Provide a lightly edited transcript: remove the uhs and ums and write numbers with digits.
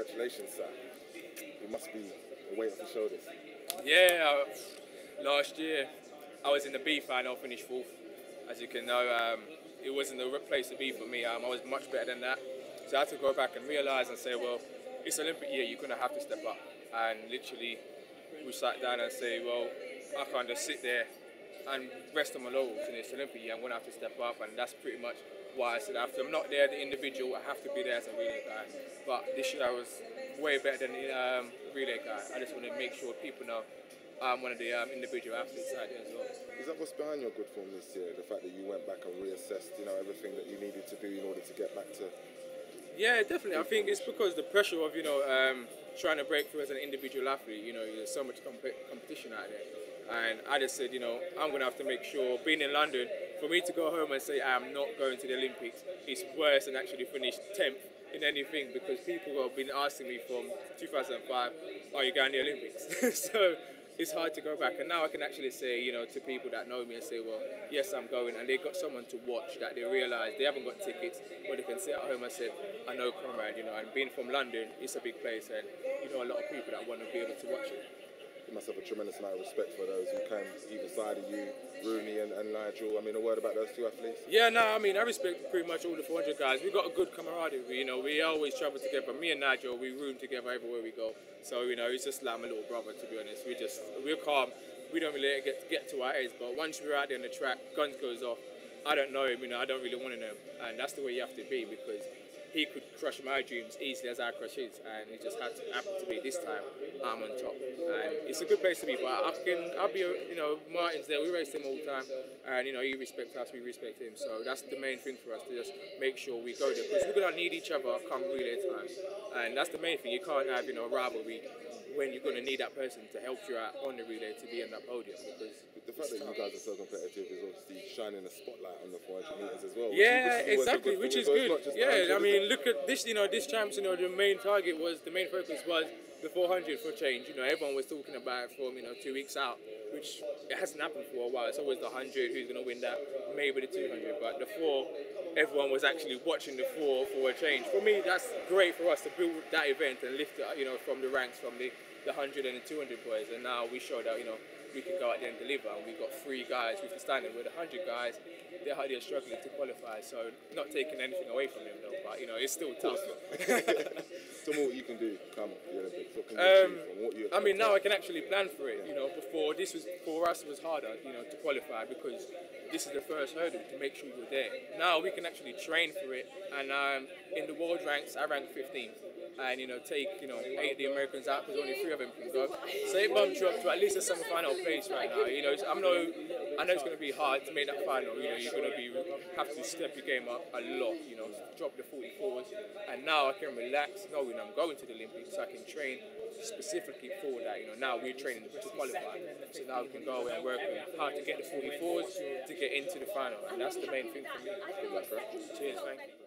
congratulations, sir. It must be a weight off your shoulders. Yeah, last year I was in the B final, finished fourth. As you can know, it wasn't the place to be for me. I was much better than that. So I had to go back and realise and say, well, it's Olympic year, you're going to have to step up. And literally, we sat down and say, well, I can't just sit there and rest on my laurels in this Olympic year. I'm going to have to step up, and that's pretty much why I said after I'm not there, the individual, I have to be there as a relay guy. But this year I was way better than the relay guy. I just want to make sure people know I'm one of the individual athletes out there as well. Is that what's behind your good form this year? The fact that you went back and reassessed, everything that you needed to do in order to get back to? Yeah, definitely. I think it's because the pressure of trying to break through as an individual athlete. There's so much competition out there, and I just said, I'm going to have to make sure, being in London, for me to go home and say I'm not going to the Olympics is worse than actually finish 10th in anything, because people have been asking me from 2005, are you going to the Olympics? So it's hard to go back, and now I can actually say, to people that know me and say, well, yes, I'm going, and they've got someone to watch that they realise they haven't got tickets, but they can sit at home and say, I know Conrad, and being from London, it's a big place, and a lot of people that want to be able to watch it. You must have a tremendous amount of respect for those who came either side of you, Rooney and Nigel. I mean, a word about those two athletes? Yeah, no, I respect pretty much all the 400 guys. We've got a good camaraderie, we always travel together. Me and Nigel, we room together everywhere we go. So, he's just like my little brother, to be honest. We're calm. We don't really get to our heads, but once we're out there on the track, guns goes off. I don't know him, I don't really want to know him. And that's the way you have to be, because he could crush my dreams easily as I crush his, and it just happened to be this time I'm on top. And it's a good place to be, but I'll be, Martin's there, we race him all the time, and he respects us, we respect him. So that's the main thing for us, to just make sure we go there, because we're going to need each other come relay time. And that's the main thing. You can't have, a rivalry when you're going to need that person to help you out on the relay to be on that podium, because the fact that you guys are so competitive is obviously shining a spotlight on the 400 metres as well. Yeah, exactly, which is good. Yeah, look at this, this champs, the main focus was the 400 for change. Everyone was talking about it from, 2 weeks out, which it hasn't happened for a while. It's always the 100, who's going to win that, maybe the 200, but the 4, everyone was actually watching the 4 for a change. For me, that's great for us to build that event and lift it, from the ranks, from the 100 and the 200 boys, and now we showed that, we can go out there and deliver, and we've got 3 guys with the standard. With the 100 guys, they're struggling to qualify, so not taking anything away from them though, but it's still tough. So what you can do come the Olympics? What can you achieve? Now I can actually plan for it. Before, for us it was harder, to qualify, because this is the first hurdle to make sure you're there. Now we can actually train for it, and in the world ranks, I rank 15th. And take 8 of the Americans out, because only 3 of them can go. So it bumped you up to at least a semi-final place right now. I know it's going to be hard to make that final. You're going to have to step your game up a lot. Drop the 44s, and now I can relax knowing I'm going to the Olympics. So I can train specifically for that. Now we're training to qualify, so now we can go and work on how to get the 44s to get into the final, and that's the main thing for me. Good luck, bro. Cheers, thank you.